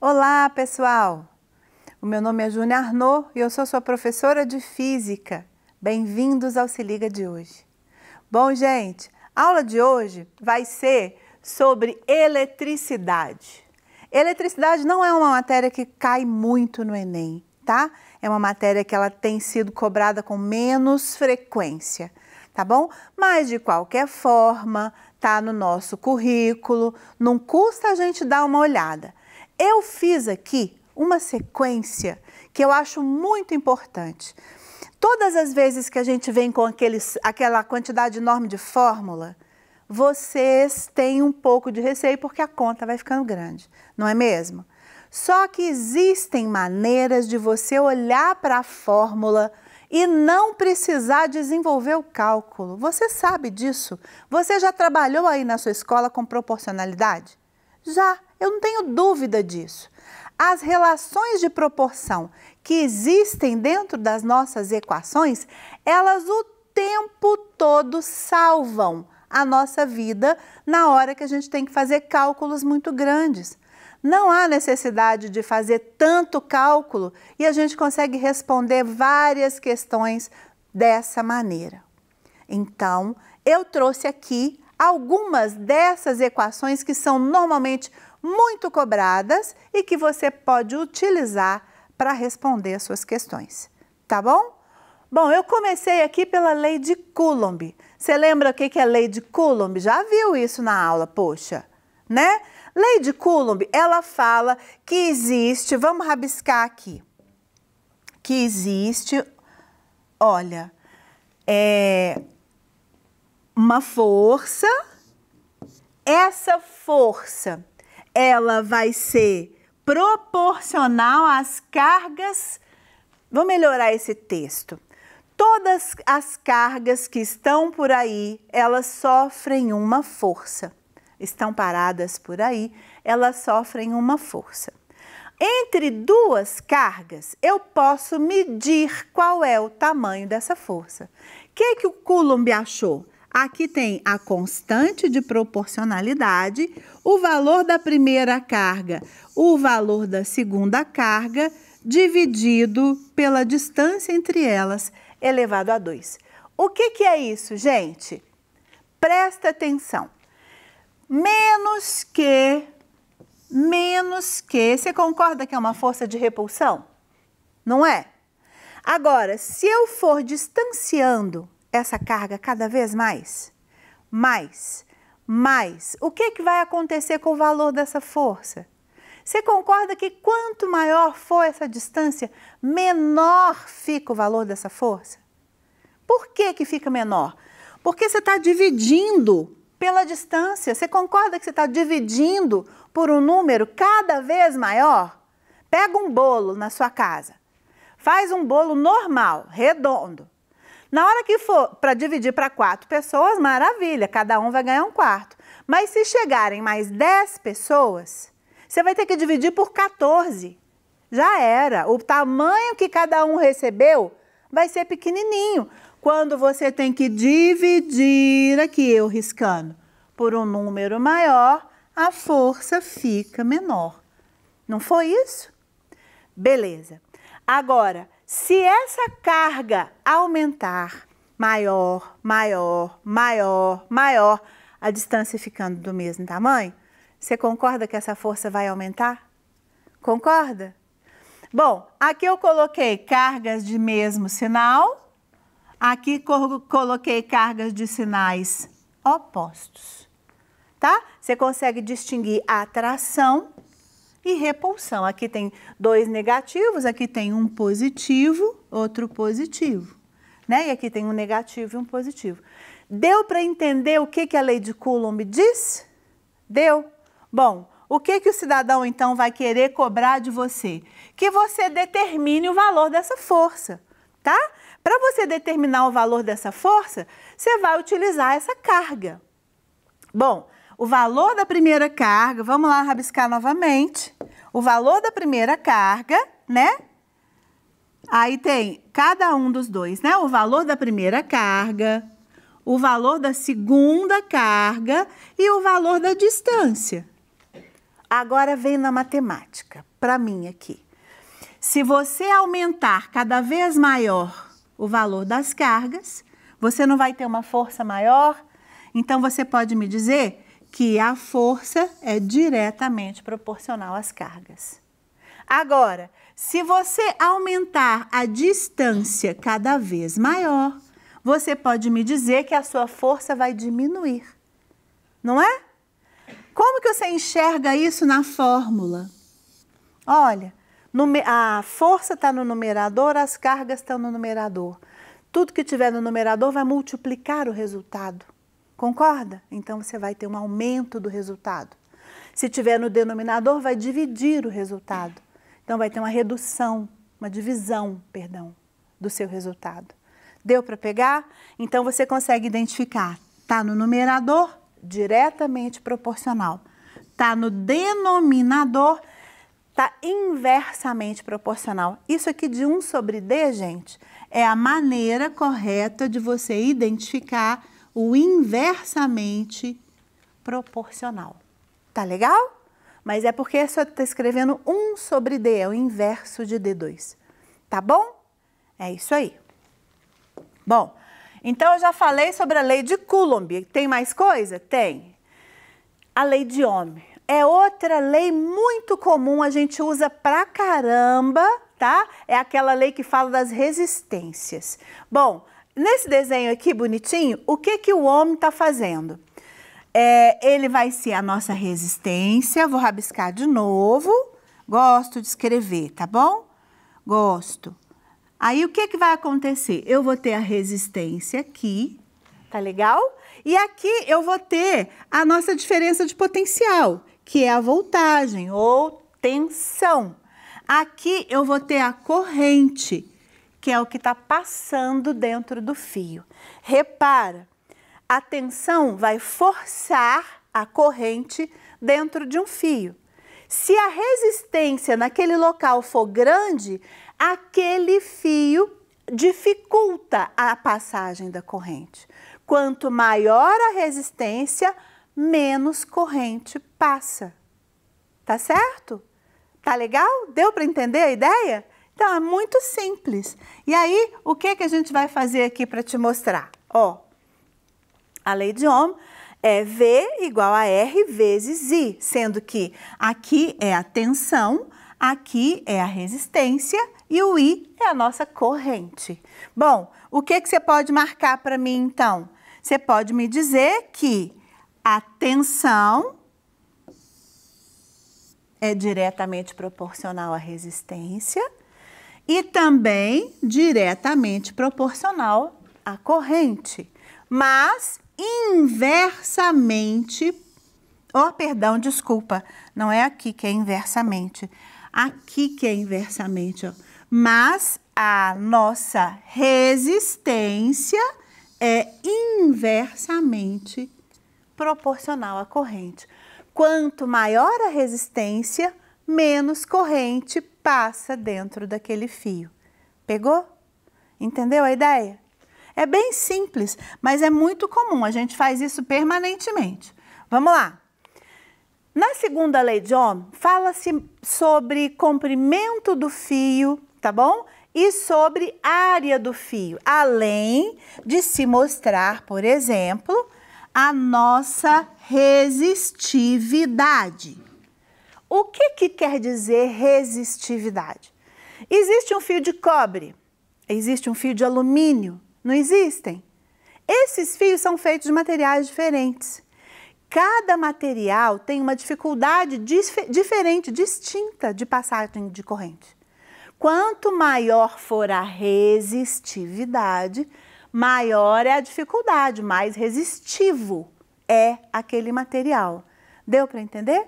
Olá, pessoal! O meu nome é Júnia Arnaud e eu sou sua professora de Física. Bem-vindos ao Se Liga de hoje. Bom, gente, a aula de hoje vai ser sobre eletricidade. Eletricidade não é uma matéria que cai muito no Enem, tá? É uma matéria que ela tem sido cobrada com menos frequência, tá bom? Mas, de qualquer forma, tá no nosso currículo, não custa a gente dar uma olhada. Eu fiz aqui uma sequência que eu acho muito importante. Todas as vezes que a gente vem com aquela quantidade enorme de fórmula, vocês têm um pouco de receio porque a conta vai ficando grande, não é mesmo? Só que existem maneiras de você olhar para a fórmula e não precisar desenvolver o cálculo. Você sabe disso? Você já trabalhou aí na sua escola com proporcionalidade? Já, eu não tenho dúvida disso. As relações de proporção que existem dentro das nossas equações, elas o tempo todo salvam a nossa vida na hora que a gente tem que fazer cálculos muito grandes. Não há necessidade de fazer tanto cálculo e a gente consegue responder várias questões dessa maneira. Então, eu trouxe aqui algumas dessas equações que são normalmente muito cobradas e que você pode utilizar para responder as suas questões, tá bom? Bom, eu comecei aqui pela lei de Coulomb. Você lembra o que é lei de Coulomb? Já viu isso na aula, poxa, né? Lei de Coulomb, ela fala que existe, vamos rabiscar aqui, que existe, olha, uma força, essa força, ela vai ser proporcional às cargas, vou melhorar esse texto, todas as cargas que estão por aí, elas sofrem uma força, estão paradas por aí, elas sofrem uma força. Entre duas cargas, eu posso medir qual é o tamanho dessa força. O que o Coulomb achou? Aqui tem a constante de proporcionalidade, o valor da primeira carga, o valor da segunda carga, dividido pela distância entre elas, elevado a 2. O que é isso, gente? Presta atenção. Menos que, você concorda que é uma força de repulsão? Não é? Agora, se eu for distanciando essa carga cada vez mais, o que vai acontecer com o valor dessa força? Você concorda que quanto maior for essa distância, menor fica o valor dessa força? Por que fica menor? Porque você está dividindo pela distância. Você concorda que você está dividindo por um número cada vez maior? Pega um bolo na sua casa, faz um bolo normal, redondo. Na hora que for para dividir para 4 pessoas, maravilha, cada um vai ganhar um quarto. Mas se chegarem mais 10 pessoas, você vai ter que dividir por 14. Já era. O tamanho que cada um recebeu vai ser pequenininho. Quando você tem que dividir, aqui eu riscando, por um número maior, a força fica menor. Não foi isso? Beleza. Agora, se essa carga aumentar, maior, a distância ficando do mesmo tamanho, você concorda que essa força vai aumentar? Concorda? Bom, aqui eu coloquei cargas de mesmo sinal, aqui coloquei cargas de sinais opostos, tá? Você consegue distinguir atração e repulsão. Aqui tem 2 negativos, aqui tem um positivo, outro positivo, né? E aqui tem um negativo e um positivo. Deu para entender o que a lei de Coulomb diz? Deu? Bom, o que o cidadão então vai querer cobrar de você? Que você determine o valor dessa força, tá? Para você determinar o valor dessa força, você vai utilizar essa carga. Bom, o valor da primeira carga, vamos lá rabiscar novamente. O valor da primeira carga, né? Aí tem cada um dos dois, né? O valor da primeira carga, o valor da segunda carga e o valor da distância. Agora vem na matemática. para mim aqui. Se você aumentar cada vez maior o valor das cargas, você não vai ter uma força maior? Então, você pode me dizer que a força é diretamente proporcional às cargas. Agora, se você aumentar a distância cada vez maior, você pode me dizer que a sua força vai diminuir, não é? Como que você enxerga isso na fórmula? Olha, a força está no numerador, as cargas estão no numerador. Tudo que tiver no numerador vai multiplicar o resultado. Concorda? Então, você vai ter um aumento do resultado. Se tiver no denominador, vai dividir o resultado. Então, vai ter uma redução, uma divisão, perdão, do seu resultado. Deu para pegar? Então, você consegue identificar. Está no numerador, diretamente proporcional. Está no denominador, está inversamente proporcional. Isso aqui de 1 sobre D, gente, é a maneira correta de você identificar o inversamente proporcional. Tá legal? Mas é porque só está escrevendo 1 sobre D, é o inverso de D2. Tá bom? É isso aí. Bom, então eu já falei sobre a lei de Coulomb. Tem mais coisa? Tem. A lei de Ohm. É outra lei muito comum, a gente usa pra caramba, tá? É aquela lei que fala das resistências. Bom, nesse desenho aqui bonitinho, o que que o Ohm está fazendo? Ele vai ser a nossa resistência, vou rabiscar de novo, gosto de escrever, tá bom? Gosto. Aí, o que que vai acontecer? Eu vou ter a resistência aqui, tá legal? E aqui eu vou ter a nossa diferença de potencial, que é a voltagem ou tensão. Aqui eu vou ter a corrente, que é o que está passando dentro do fio. Repara, a tensão vai forçar a corrente dentro de um fio. Se a resistência naquele local for grande, aquele fio dificulta a passagem da corrente. Quanto maior a resistência, menos corrente passa. Tá certo? Tá legal? Deu para entender a ideia? Então, é muito simples. E aí, o que que a gente vai fazer aqui para te mostrar? Ó, a lei de Ohm é V igual a R vezes I, sendo que aqui é a tensão, aqui é a resistência e o I é a nossa corrente. Bom, o que que você pode marcar para mim, então? Você pode me dizer que a tensão é diretamente proporcional à resistência e também diretamente proporcional à corrente, mas inversamente, perdão, desculpa, não é aqui que é inversamente, aqui que é inversamente, ó. Mas a nossa resistência é inversamente proporcional à corrente. Quanto maior a resistência, menos corrente passa dentro daquele fio. Pegou? Entendeu a ideia? É bem simples, mas é muito comum, a gente faz isso permanentemente. Vamos lá. Na segunda lei de Ohm, fala-se sobre comprimento do fio, tá bom? E sobre área do fio, além de se mostrar, por exemplo, a nossa resistividade. O que que quer dizer resistividade? Existe um fio de cobre, existe um fio de alumínio, não existem? Esses fios são feitos de materiais diferentes. Cada material tem uma dificuldade diferente, distinta de passagem de corrente. Quanto maior for a resistividade, maior é a dificuldade, mais resistivo é aquele material. Deu para entender?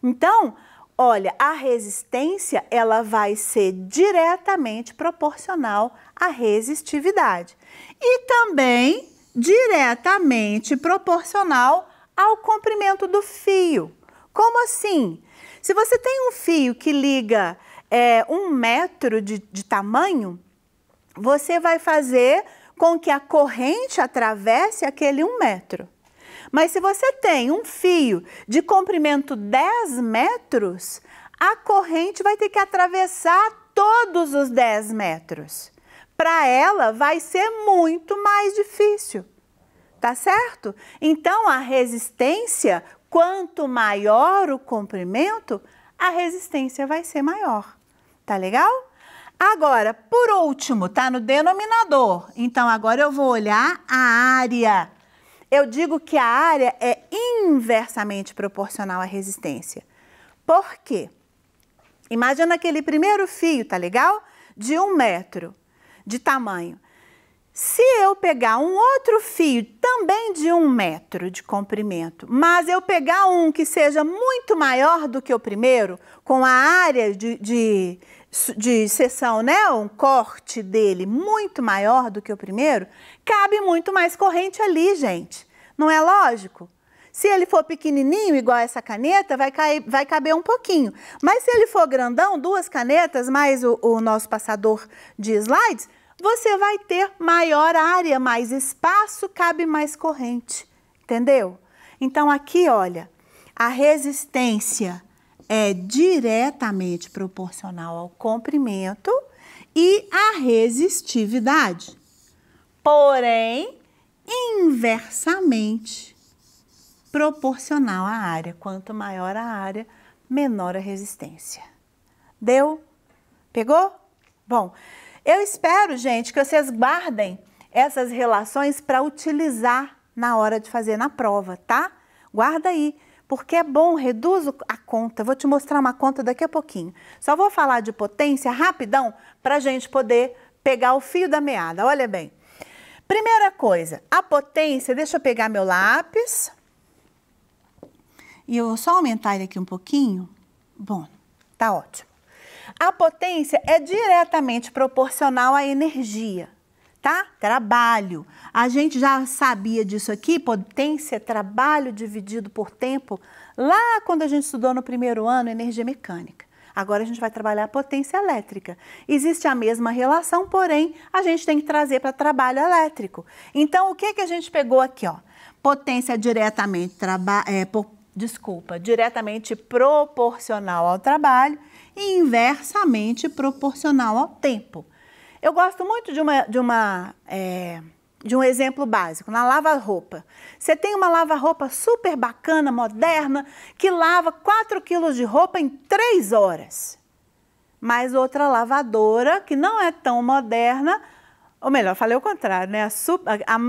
Então, olha, a resistência ela vai ser diretamente proporcional à resistividade e também diretamente proporcional ao comprimento do fio. Como assim? Se você tem um fio que liga 1 metro de tamanho, você vai fazer com que a corrente atravesse aquele 1 metro. Mas se você tem um fio de comprimento 10 metros, a corrente vai ter que atravessar todos os 10 metros. Para ela vai ser muito mais difícil, tá certo? Então a resistência, quanto maior o comprimento, a resistência vai ser maior, tá legal? Agora, por último, tá no denominador, então agora eu vou olhar a área. Eu digo que a área é inversamente proporcional à resistência. Por quê? Imagina aquele primeiro fio, tá legal? De 1 metro de tamanho. Se eu pegar um outro fio também de 1 metro de comprimento, mas eu pegar um que seja muito maior do que o primeiro, com a área de seção, né? Um corte dele muito maior do que o primeiro, cabe muito mais corrente ali, gente. Não é lógico? Se ele for pequenininho, igual essa caneta, vai caber um pouquinho. Mas se ele for grandão, 2 canetas, mais o nosso passador de slides, você vai ter maior área, mais espaço, cabe mais corrente. Entendeu? Então, aqui, olha, a resistência é diretamente proporcional ao comprimento e à resistividade. Porém, inversamente proporcional à área. Quanto maior a área, menor a resistência. Deu? Pegou? Bom, eu espero, gente, que vocês guardem essas relações para utilizar na hora de fazer na prova, tá? Guarda aí, porque é bom, reduz a conta. Vou te mostrar uma conta daqui a pouquinho. Só vou falar de potência rapidão para a gente poder pegar o fio da meada. Olha bem. Primeira coisa, a potência, deixa eu pegar meu lápis. E eu vou só aumentar ele aqui um pouquinho. Bom, tá ótimo. A potência é diretamente proporcional à energia, tá? Trabalho. A gente já sabia disso aqui, potência é trabalho dividido por tempo, lá quando a gente estudou no primeiro ano, energia mecânica. Agora a gente vai trabalhar a potência elétrica. Existe a mesma relação, porém, a gente tem que trazer para trabalho elétrico. Então, o que que a gente pegou aqui, ó? Potência diretamente diretamente proporcional ao trabalho e inversamente proporcional ao tempo. Eu gosto muito de um exemplo básico, na lava-roupa. Você tem uma lava-roupa super bacana, moderna, que lava 4 quilos de roupa em 3 horas. Mas outra lavadora, que não é tão moderna, ou melhor, falei o contrário, né?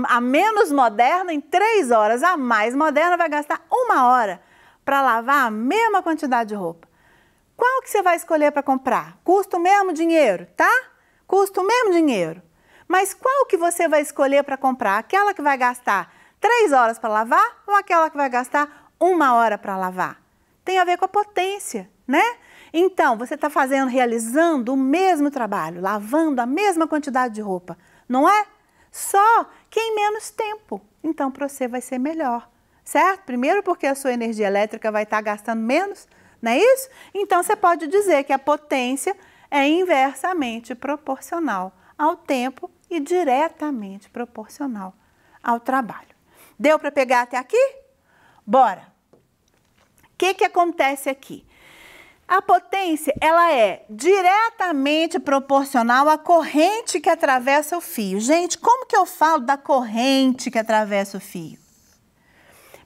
A menos moderna em 3 horas, a mais moderna vai gastar 1 hora para lavar a mesma quantidade de roupa. Qual que você vai escolher para comprar? Custa o mesmo dinheiro, tá? Custa o mesmo dinheiro. Mas qual que você vai escolher para comprar? Aquela que vai gastar 3 horas para lavar ou aquela que vai gastar 1 hora para lavar? Tem a ver com a potência, né? Então, você está realizando o mesmo trabalho, lavando a mesma quantidade de roupa, não é? Só que em menos tempo. Então, para você vai ser melhor, certo? Primeiro porque a sua energia elétrica vai estar gastando menos, não é isso? Então, você pode dizer que a potência é inversamente proporcional ao tempo e diretamente proporcional ao trabalho. Deu para pegar até aqui? Bora! O que acontece aqui? A potência, ela é diretamente proporcional à corrente que atravessa o fio. Gente, como que eu falo da corrente que atravessa o fio?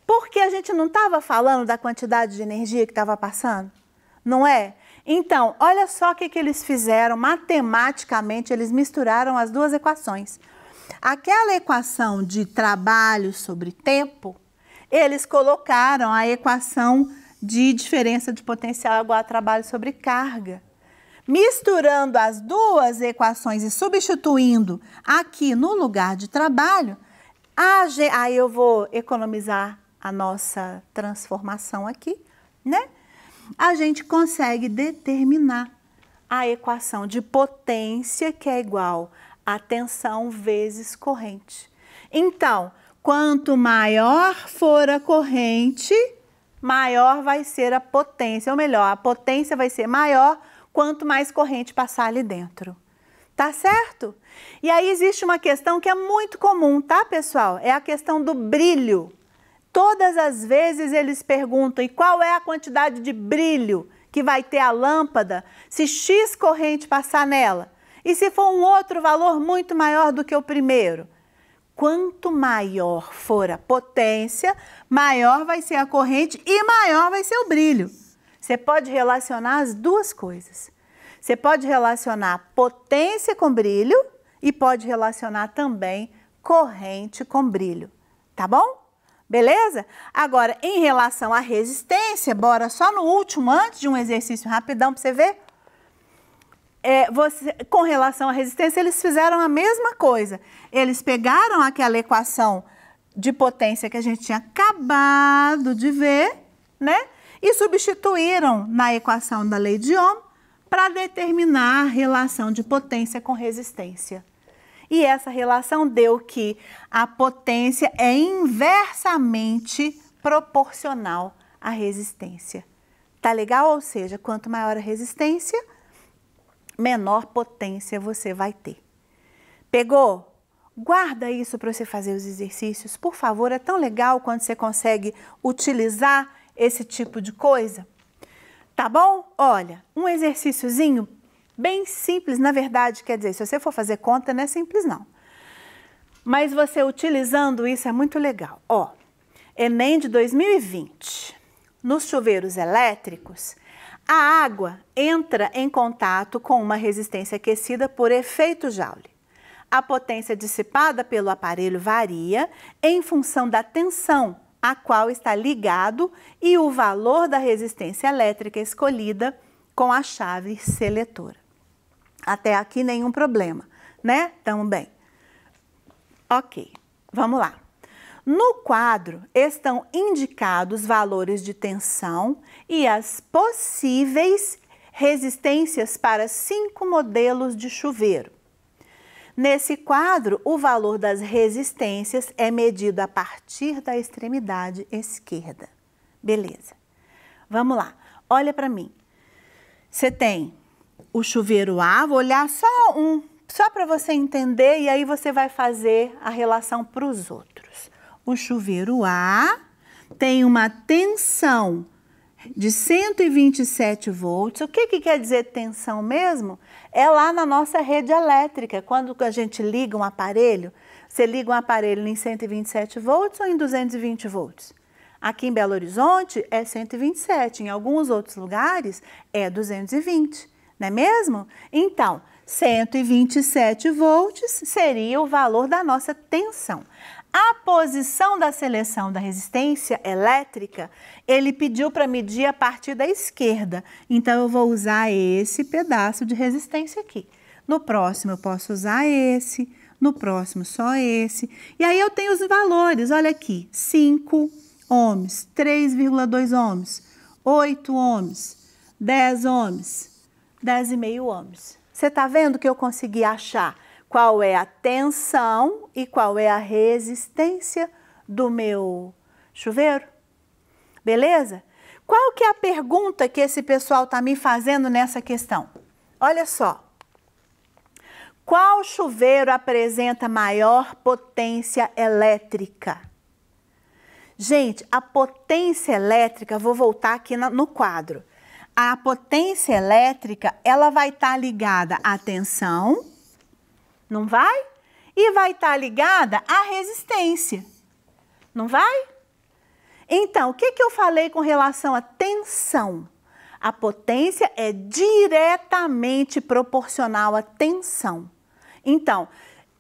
Porque a gente não estava falando da quantidade de energia que estava passando? Não é? Então, olha só o que eles fizeram matematicamente, eles misturaram as duas equações. Aquela equação de trabalho sobre tempo, eles colocaram a equação de diferença de potencial igual a trabalho sobre carga. Misturando as duas equações e substituindo aqui no lugar de trabalho, aí eu vou economizar a nossa transformação aqui, né? A gente consegue determinar a equação de potência, que é igual a tensão vezes corrente. Então, quanto maior for a corrente, maior vai ser a potência, ou melhor, a potência vai ser maior quanto mais corrente passar ali dentro. Tá certo? E aí existe uma questão que é muito comum, tá, pessoal? É a questão do brilho. Todas as vezes eles perguntam, e qual é a quantidade de brilho que vai ter a lâmpada se X corrente passar nela? E se for um outro valor muito maior do que o primeiro? Quanto maior for a potência, maior vai ser a corrente e maior vai ser o brilho. Você pode relacionar as duas coisas. Você pode relacionar potência com brilho e pode relacionar também corrente com brilho, tá bom? Beleza? Agora, em relação à resistência, bora só no último, antes de um exercício rapidão para você ver. Com relação à resistência, eles fizeram a mesma coisa. Eles pegaram aquela equação de potência que a gente tinha acabado de ver, né? E substituíram na equação da lei de Ohm para determinar a relação de potência com resistência. E essa relação deu que a potência é inversamente proporcional à resistência. Tá legal? Ou seja, quanto maior a resistência, menor potência você vai ter. Pegou? Guarda isso para você fazer os exercícios, por favor. É tão legal quando você consegue utilizar esse tipo de coisa. Tá bom? Olha, um exercíciozinho bem simples, na verdade, quer dizer, se você for fazer conta, não é simples não. Mas você utilizando isso é muito legal. Ó, Enem de 2020, nos chuveiros elétricos, a água entra em contato com uma resistência aquecida por efeito Joule. A potência dissipada pelo aparelho varia em função da tensão a qual está ligado e o valor da resistência elétrica escolhida com a chave seletora. Até aqui nenhum problema, né? Tamo bem. Ok, vamos lá. No quadro estão indicados valores de tensão e as possíveis resistências para 5 modelos de chuveiro. Nesse quadro, o valor das resistências é medido a partir da extremidade esquerda. Beleza. Vamos lá. Olha para mim. Você tem o chuveiro A, vou olhar só para você entender e aí você vai fazer a relação para os outros. O chuveiro A tem uma tensão de 127 volts. O que quer dizer tensão mesmo? É lá na nossa rede elétrica. Quando a gente liga um aparelho, você liga um aparelho em 127 volts ou em 220 volts? Aqui em Belo Horizonte é 127, em alguns outros lugares é 220, não é mesmo? Então, 127 volts seria o valor da nossa tensão. A posição da seleção da resistência elétrica, ele pediu para medir a partir da esquerda. Então, eu vou usar esse pedaço de resistência aqui. No próximo, eu posso usar esse. No próximo, só esse. E aí, eu tenho os valores. Olha aqui, 5 ohms, 3,2 ohms, 8 ohms, 10 ohms, 10,5 ohms. Você está vendo que eu consegui achar qual é a tensão e qual é a resistência do meu chuveiro? Beleza? Qual que é a pergunta que esse pessoal está me fazendo nessa questão? Olha só. Qual chuveiro apresenta maior potência elétrica? Gente, a potência elétrica, vou voltar aqui no quadro. A potência elétrica, ela vai estar ligada à tensão, não vai? E vai estar ligada à resistência, não vai? Então, o que eu falei com relação à tensão? A potência é diretamente proporcional à tensão. Então,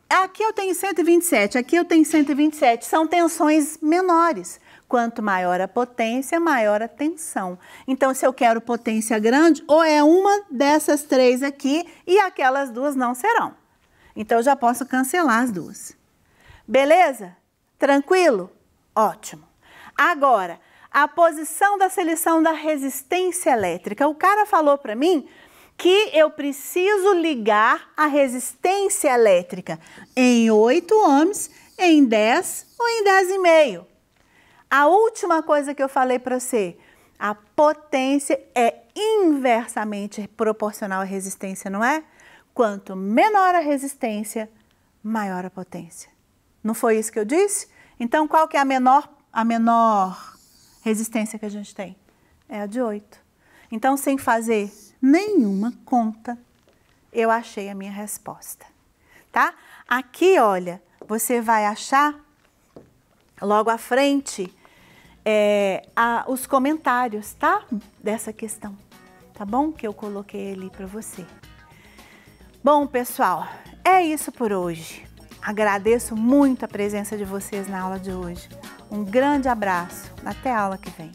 aqui eu tenho 127, aqui eu tenho 127, são tensões menores. Quanto maior a potência, maior a tensão. Então, se eu quero potência grande, ou é uma dessas três aqui e aquelas duas não serão. Então, eu já posso cancelar as duas. Beleza? Tranquilo? Ótimo. Agora, a posição da seleção da resistência elétrica. O cara falou para mim que eu preciso ligar a resistência elétrica em 8 ohms, em 10 ou em 10,5. A última coisa que eu falei para você, a potência é inversamente proporcional à resistência, não é? Quanto menor a resistência, maior a potência. Não foi isso que eu disse? Então, qual que é a menor resistência que a gente tem? É a de 8. Então, sem fazer nenhuma conta, eu achei a minha resposta, tá? Aqui, olha, você vai achar logo à frente os comentários, tá? Dessa questão, tá bom? Que eu coloquei ali para você. Bom, pessoal, é isso por hoje. Agradeço muito a presença de vocês na aula de hoje. Um grande abraço. Até a aula que vem.